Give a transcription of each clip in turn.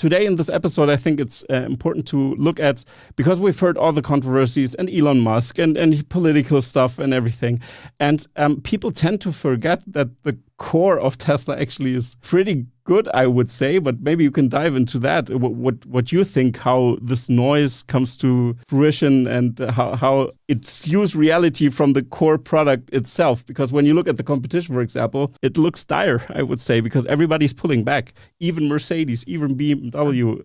today in this episode, I think it's important to look at, because we've heard all the controversies and Elon Musk and political stuff and everything. And people tend to forget that the core of Tesla actually is pretty good, I would say, but maybe you can dive into that. What you think, how this noise comes to fruition and how it skews reality from the core product itself. Because when you look at the competition, for example, it looks dire, I would say, because everybody's pulling back, even Mercedes, even BMW.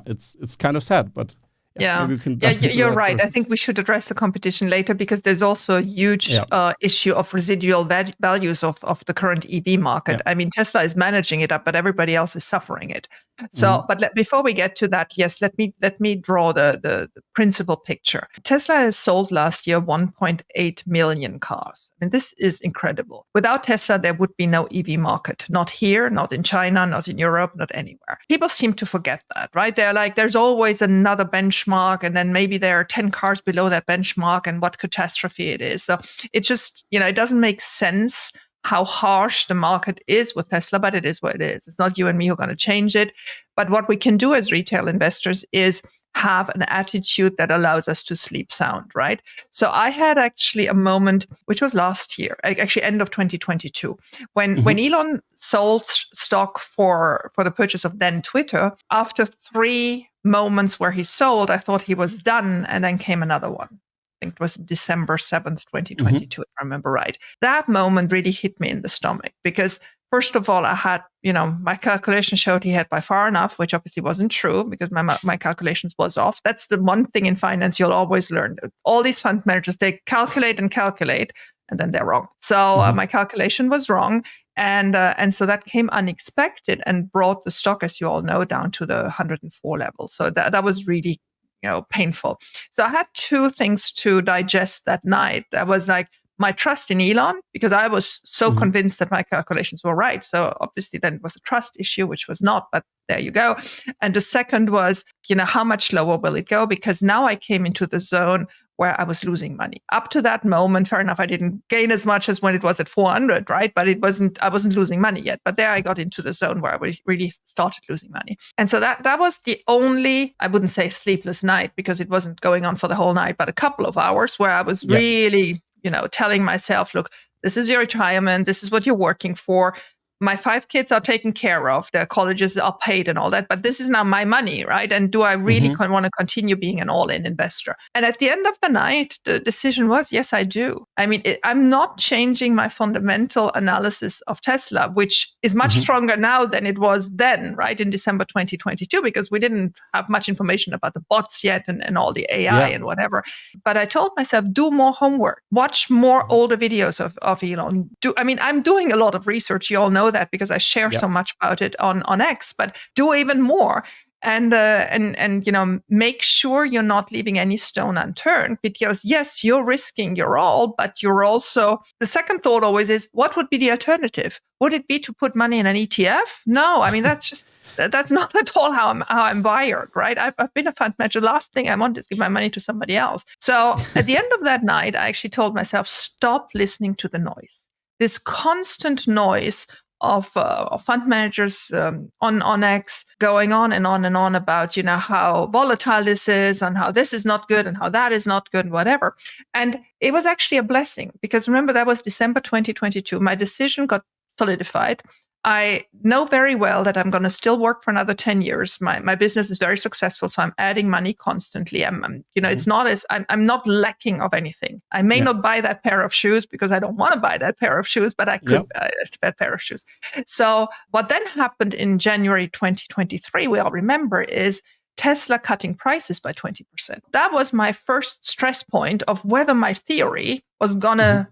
It's kind of sad, but you're right. I think we should address the competition later because there's also a huge issue of residual values of the current EV market. I mean, Tesla is managing it up, but everybody else is suffering it. So, but before we get to that, yes, let me draw the principal picture. Tesla has sold last year 1.8 million cars. I mean, this is incredible. Without Tesla, there would be no EV market. Not here, not in China, not in Europe, not anywhere. People seem to forget that, right? They're like, there's always another benchmark, and then maybe there are 10 cars below that benchmark, and what catastrophe it is. So it just, it doesn't make sense how harsh the market is with Tesla, but it is what it is. It's not you and me who are going to change it. But what we can do as retail investors is have an attitude that allows us to sleep sound, right? So I had actually a moment, which was last year, actually end of 2022, when Elon sold stock for the purchase of then Twitter. After 3 moments where he sold, I thought he was done, and then came another one. I think it was December 7th, 2022, if I remember right. That moment really hit me in the stomach because, first of all, I had, my calculation showed he had by far enough, which obviously wasn't true because my calculations was off. That's the one thing in finance you'll always learn. All these fund managers, they calculate, and then they're wrong. So my calculation was wrong. And so that came unexpected and brought the stock, as you all know, down to the 104 level. So that was really painful. So I had 2 things to digest that night. I was like, my trust in Elon, because I was so convinced that my calculations were right. So obviously then it was a trust issue, which was not, but there you go. And the second was, how much lower will it go? Because now I came into the zone where I was losing money. Up to that moment, fair enough, I didn't gain as much as when it was at 400, right? But I wasn't losing money yet. But there I got into the zone where I really started losing money. And so that was the only, I wouldn't say sleepless night because it wasn't going on for the whole night, but a couple of hours where I was really, telling myself, look, this is your retirement. This is what you're working for. My 5 kids are taken care of. Their colleges are paid and all that. But this is now my money, right? And do I really want to continue being an all-in investor? And at the end of the night, the decision was, yes, I do. I mean, I'm not changing my fundamental analysis of Tesla, which is much stronger now than it was then, right? In December 2022, because we didn't have much information about the bots yet and all the AI and whatever. But I told myself, do more homework, watch more older videos of Elon. I'm doing a lot of research. You all know that because I share so much about it on X, but do even more and make sure you're not leaving any stone unturned because yes, you're risking your all, but you're also, the second thought always is, what would be the alternative? Would it be to put money in an ETF? No, I mean, that's not at all how I'm wired, right? I've been a fund manager. The last thing I want is give my money to somebody else. So at the end of that night, I actually told myself, stop listening to the noise. This constant noise of fund managers on X going on and on about, how volatile this is and how this is not good and how that is not good and whatever. And it was actually a blessing because remember, that was December 2022. My decision got solidified. I know very well that I'm going to still work for another 10 years. My business is very successful, so I'm adding money constantly. It's not as I'm not lacking of anything. I may not buy that pair of shoes because I don't want to buy that pair of shoes, but I could buy that pair of shoes. So what then happened in January 2023, we all remember, is Tesla cutting prices by 20%. That was my first stress point of whether my theory was going to,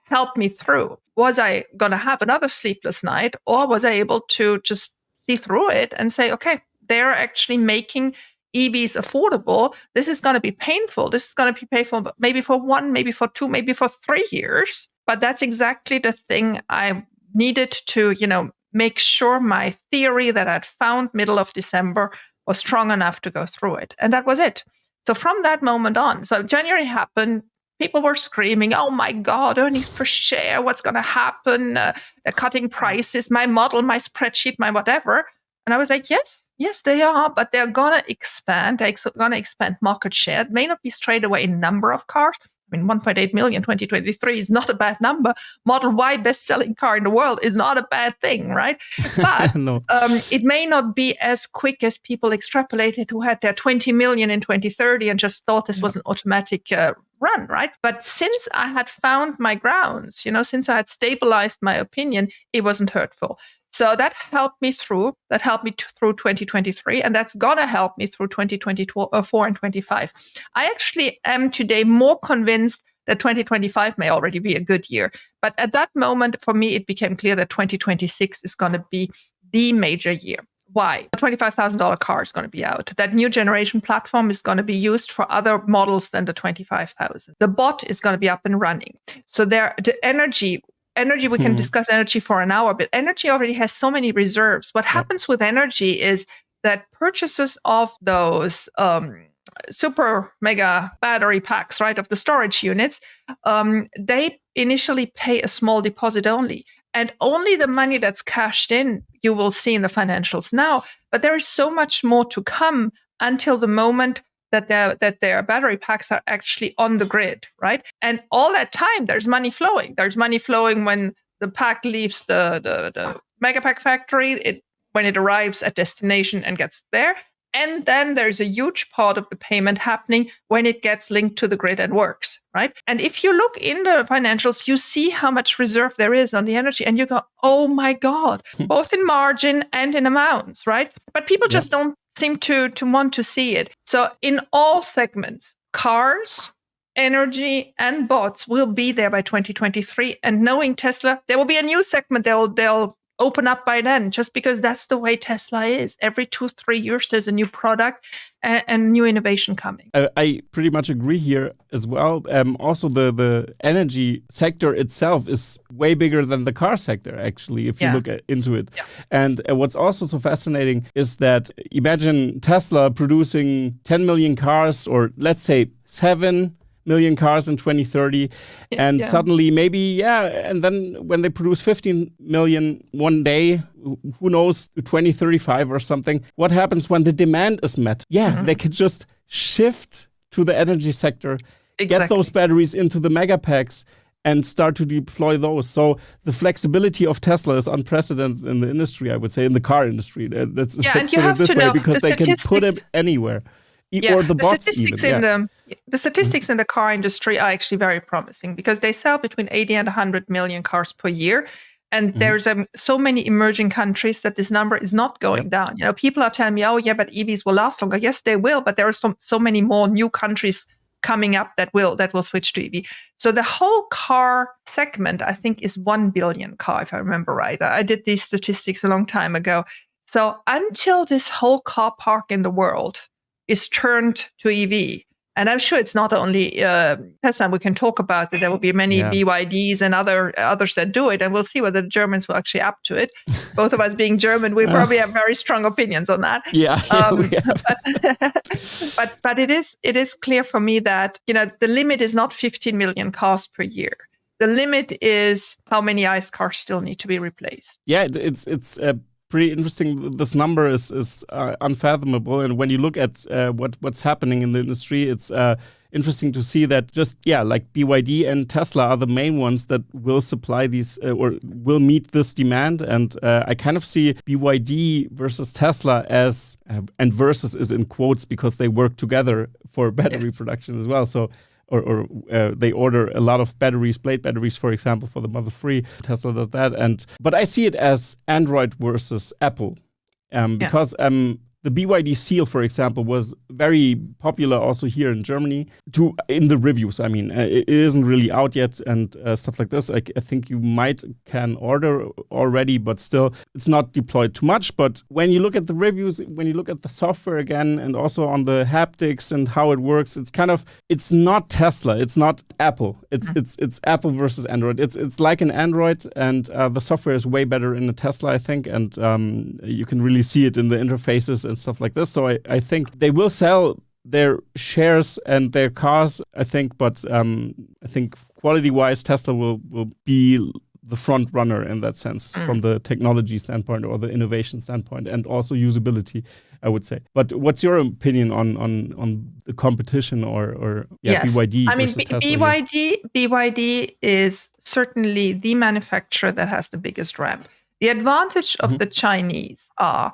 help me through. Was I going to have another sleepless night, or was I able to just see through it and say, okay, they're actually making EVs affordable. This is going to be painful. This is going to be painful maybe for 1, maybe for 2, maybe for 3 years. But that's exactly the thing I needed to, make sure my theory that I'd found middle of December was strong enough to go through it. And that was it. So from that moment on, so January happened, people were screaming, oh my God, earnings per share, what's going to happen? They're cutting prices, my model, my spreadsheet, my whatever. And And I was like, yes, they are, but they're going to expand. They're going to expand market share. It may not be straight away in number of cars. I mean, 1.8 million 2023 is not a bad number. Model Y, best-selling car in the world, is not a bad thing, right? But no. It may not be as quick as people extrapolated who had their 20 million in 2030 and just thought this was an automatic run, right? But since I had found my grounds, since I had stabilized my opinion, it wasn't hurtful. So that helped me through. That helped me through 2023, and that's gonna help me through 2024 and 25. I actually am today more convinced that 2025 may already be a good year. But at that moment, for me, it became clear that 2026 is going to be the major year. Why? The $25,000 car is going to be out. That new generation platform is going to be used for other models than the 25,000. The bot is going to be up and running. So the energy, we can discuss energy for an hour, but energy already has so many reserves. What happens with energy is that purchases of those super mega battery packs, right, of the storage units, they initially pay a small deposit only. And only the money that's cashed in, you will see in the financials now. But there is so much more to come until the moment that their battery packs are actually on the grid, right? And all that time, there's money flowing. There's money flowing when the pack leaves the Megapack factory, when it arrives at destination and gets there. And then there's a huge part of the payment happening when it gets linked to the grid and works, right? And if you look in the financials, you see how much reserve there is on the energy, and you go, oh my God, both in margin and in amounts, right? But people just don't seem to want to see it. So in all segments, cars, energy, and bots will be there by 2023. And knowing Tesla, there will be a new segment they'll open up by then, just because that's the way Tesla is. Every 2-3 years, there's a new product and new innovation coming. I pretty much agree here as well. Also, the energy sector itself is way bigger than the car sector, actually, if you look into it. Yeah. And what's also so fascinating is that imagine Tesla producing 10 million cars, or let's say 7 million cars in 2030, and suddenly maybe, and then when they produce 15 million one day, who knows, 2035 or something, what happens when the demand is met? They could just shift to the energy sector, get those batteries into the megapacks, and start to deploy those. So the flexibility of Tesla is unprecedented in the industry, I would say, in the car industry. Let's and you have to know, because they can put it anywhere. Or the bots statistics even. The statistics in the car industry are actually very promising, because they sell between 80 and 100 million cars per year. And there's so many emerging countries that this number is not going down. People are telling me, oh, yeah, but EVs will last longer. Yes, they will. But there are so many more new countries coming up that will switch to EV. So the whole car segment, I think, is 1 billion car, if I remember right. I did these statistics a long time ago. So until this whole car park in the world is turned to EV. And I'm sure it's not only Tesla. We can talk about that. There will be many BYDs and others that do it, and we'll see whether the Germans will actually up to it. Both of us being German, we probably have very strong opinions on that. But it is clear for me that the limit is not 15 million cars per year. The limit is how many ICE cars still need to be replaced. Yeah, it's pretty interesting. This number is unfathomable, and when you look at what's happening in the industry, it's interesting to see that like BYD and Tesla are the main ones that will supply these or will meet this demand. And I kind of see BYD versus Tesla as and versus is in quotes because they work together for battery production as well. So. Or they order a lot of batteries, blade batteries, for example, for the Model 3. Tesla does that. But I see it as Android versus Apple. Because the BYD Seal, for example, was very popular also here in Germany in the reviews. I mean, it isn't really out yet and stuff like this. I think you can order already, but still it's not deployed too much. But when you look at the reviews, when you look at the software again, and also on the haptics and how it works, it's not Tesla, it's not Apple. It's Apple versus Android. It's like an Android, and the software is way better in the Tesla, I think, and you can really see it in the interfaces and stuff like this. So I think they will sell their shares and their cars, I think, but I think quality-wise, Tesla will be the front runner in that sense from the technology standpoint or the innovation standpoint, and also usability, I would say. But what's your opinion on the competition or yes. BYD I mean, versus Tesla? BYD is certainly the manufacturer that has the biggest ramp. The advantage of the Chinese are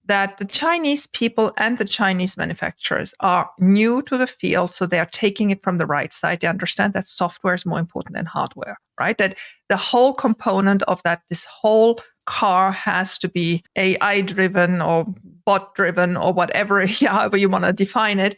that the Chinese people and the Chinese manufacturers are new to the field, so they are taking it from the right side. They understand that software is more important than hardware, right? That the whole component of that, this whole car has to be AI-driven or bot-driven or whatever, however you want to define it.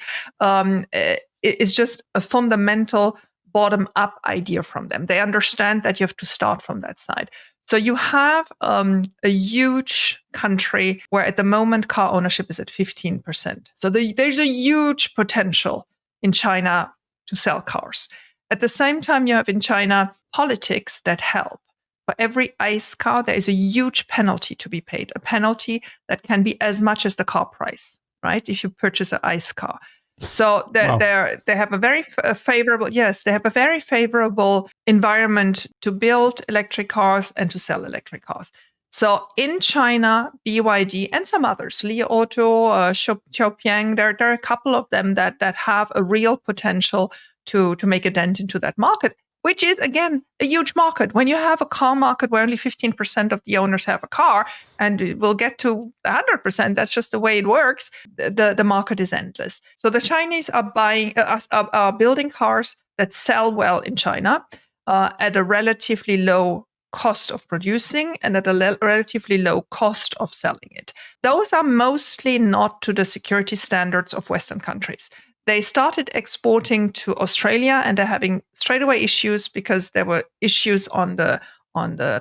It's just a fundamental bottom-up idea from them. They understand that you have to start from that side. So you have a huge country where at the moment car ownership is at 15%. So there's a huge potential in China to sell cars. At the same time, you have in China politics that help. For every ICE car, there is a huge penalty to be paid, a penalty that can be as much as the car price, right? If you purchase an ICE car. So they have a very favorable, they have a very favorable environment to build electric cars and to sell electric cars. So in China, BYD and some others, Li Auto, Xiaopiang, there are a couple of them that have a real potential to make a dent into that market, which is, again, a huge market. When you have a car market where only 15% of the owners have a car, and it will get to 100%, that's just the way it works, the market is endless. So the Chinese are building cars that sell well in China at a relatively low cost of producing and at a relatively low cost of selling it. Those are mostly not to the security standards of Western countries. They started exporting to Australia, and they're having straightaway issues because there were issues on the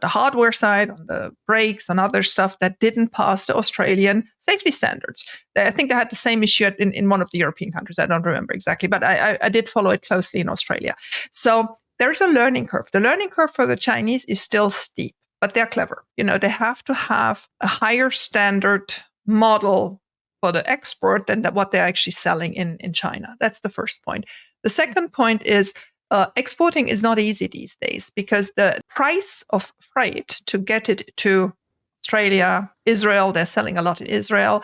hardware side, on the brakes and other stuff that didn't pass the Australian safety standards. I think they had the same issue in one of the European countries. I don't remember exactly, but I did follow it closely in Australia. So there's a learning curve. The learning curve for the Chinese is still steep, but they're clever. They have to have a higher standard model for the export than what they're actually selling in China. That's the first point. The second point is exporting is not easy these days because the price of freight to get it to Australia, Israel, they're selling a lot in Israel,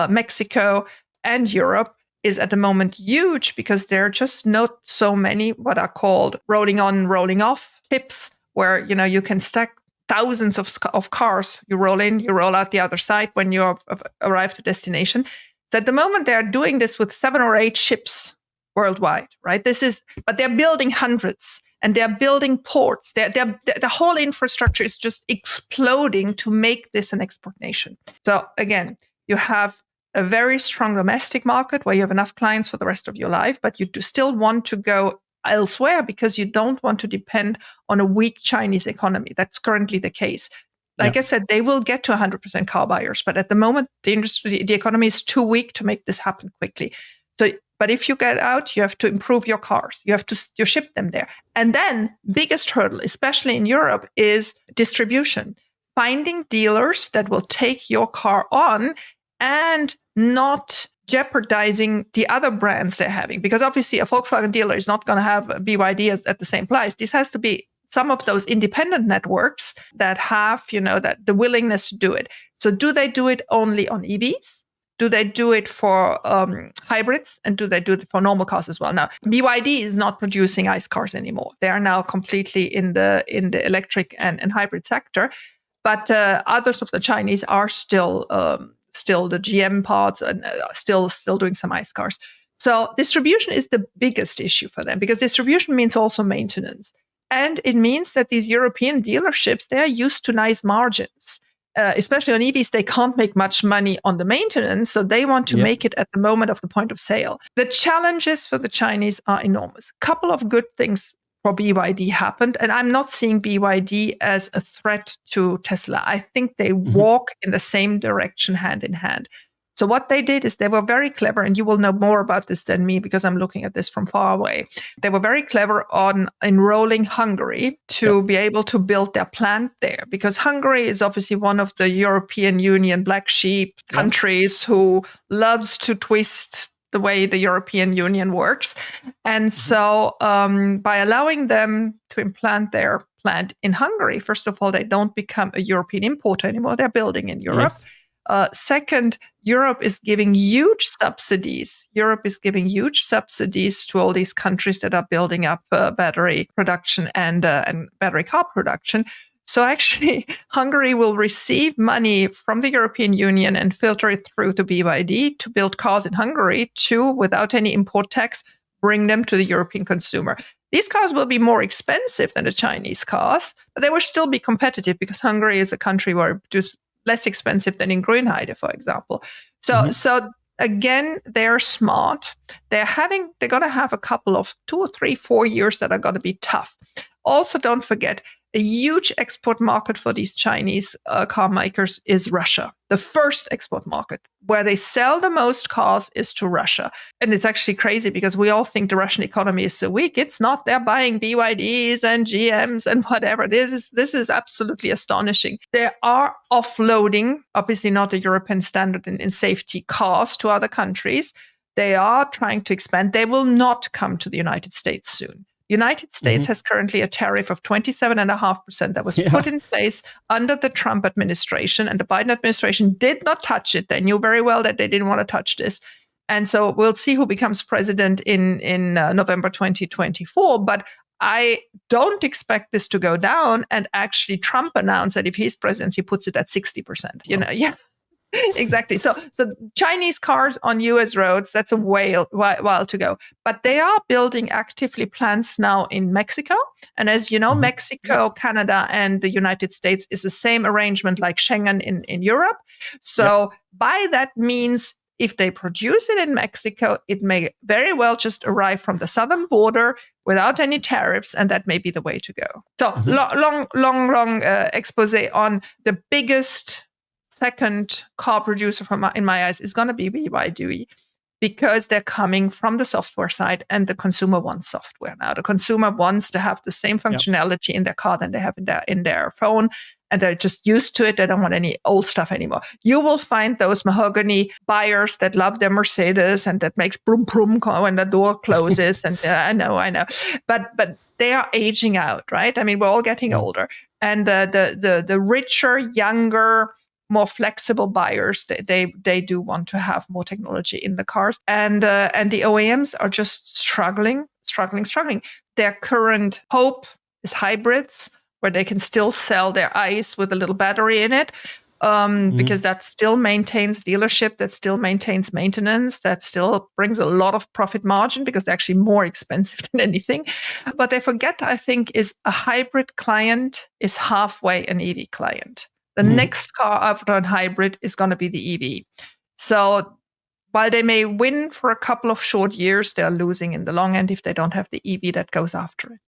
Mexico, and Europe is at the moment huge because there are just not so many what are called rolling on, rolling off tips where you can stack thousands of cars. You roll in, you roll out the other side when you arrive to destination. So at the moment, they're doing this with 7 or 8 ships worldwide, right? But they're building hundreds and they're building ports. The whole infrastructure is just exploding to make this an export nation. So again, you have a very strong domestic market where you have enough clients for the rest of your life, but you do still want to go elsewhere because you don't want to depend on a weak Chinese economy. That's currently the case. Like I said, they will get to 100% car buyers, but at the moment, the economy is too weak to make this happen quickly. So, but if you get out, you have to improve your cars. You have to ship them there. And then biggest hurdle, especially in Europe, is distribution. Finding dealers that will take your car on and not jeopardizing the other brands they're having. Because obviously a Volkswagen dealer is not going to have a BYD at the same price. This has to be some of those independent networks that have, that the willingness to do it. So do they do it only on EVs? Do they do it for hybrids? And do they do it for normal cars as well? Now, BYD is not producing ICE cars anymore. They are now completely in the electric and hybrid sector. But others of the Chinese are still the GM parts and still doing some ICE cars. So distribution is the biggest issue for them because distribution means also maintenance. And it means that these European dealerships, they are used to nice margins. Especially on EVs, they can't make much money on the maintenance. So they want to make it at the moment of the point of sale. The challenges for the Chinese are enormous. A couple of good things for BYD happened. And I'm not seeing BYD as a threat to Tesla. I think they walk in the same direction hand in hand. So what they did is they were very clever, and you will know more about this than me because I'm looking at this from far away. They were very clever on enrolling Hungary to be able to build their plant there, because Hungary is obviously one of the European Union black sheep countries who loves to twist the way the European Union works. And so by allowing them to implant their plant in Hungary, first of all, they don't become a European importer anymore. They're building in Europe. Yes. Second, Europe is giving huge subsidies. Europe is giving huge subsidies to all these countries that are building up battery production and battery car production. So actually, Hungary will receive money from the European Union and filter it through to BYD to build cars in Hungary to, without any import tax, bring them to the European consumer. These cars will be more expensive than the Chinese cars, but they will still be competitive because Hungary is a country where it produces less expensive than in Grünheide, for example. So again, they're smart. They're going to have a couple of 2 or 3, 4 years that are going to be tough. Also, don't forget, a huge export market for these Chinese car makers is Russia. The first export market where they sell the most cars is to Russia. And it's actually crazy because we all think the Russian economy is so weak. It's not. They're buying BYDs and GMs and whatever. This is absolutely astonishing. They are offloading, obviously not a European standard in safety, cars to other countries. They are trying to expand. They will not come to the United States soon. United States has currently a tariff of 27.5% that was put in place under the Trump administration, and the Biden administration did not touch it. They knew very well that they didn't want to touch this. And so we'll see who becomes president in November 2024. But I don't expect this to go down. And actually, Trump announced that if he's president, he puts it at 60%. You know, Exactly. So Chinese cars on US roads, that's a while to go. But they are building actively plants now in Mexico. And as you know, Mexico, Canada, and the United States is the same arrangement like Schengen in Europe. So by that means, if they produce it in Mexico, it may very well just arrive from the southern border without any tariffs, and that may be the way to go. So long expose on the biggest second car producer in my eyes is going to be BYD, because they're coming from the software side and the consumer wants software now. The consumer wants to have the same functionality in their car than they have in their phone, and they're just used to it. They don't want any old stuff anymore. You will find those mahogany buyers that love their Mercedes and that makes brum brum when the door closes. And I know, but they are aging out, right? I mean, we're all getting older, and the richer, younger, more flexible buyers, they do want to have more technology in the cars, and the OEMs are just struggling. Their current hope is hybrids, where they can still sell their ICE with a little battery in it, because that still maintains dealership, that still maintains maintenance, that still brings a lot of profit margin because they're actually more expensive than anything. But they forget, I think, is a hybrid client is halfway an EV client. The next car after a hybrid is going to be the EV. So while they may win for a couple of short years, they're losing in the long end if they don't have the EV that goes after it.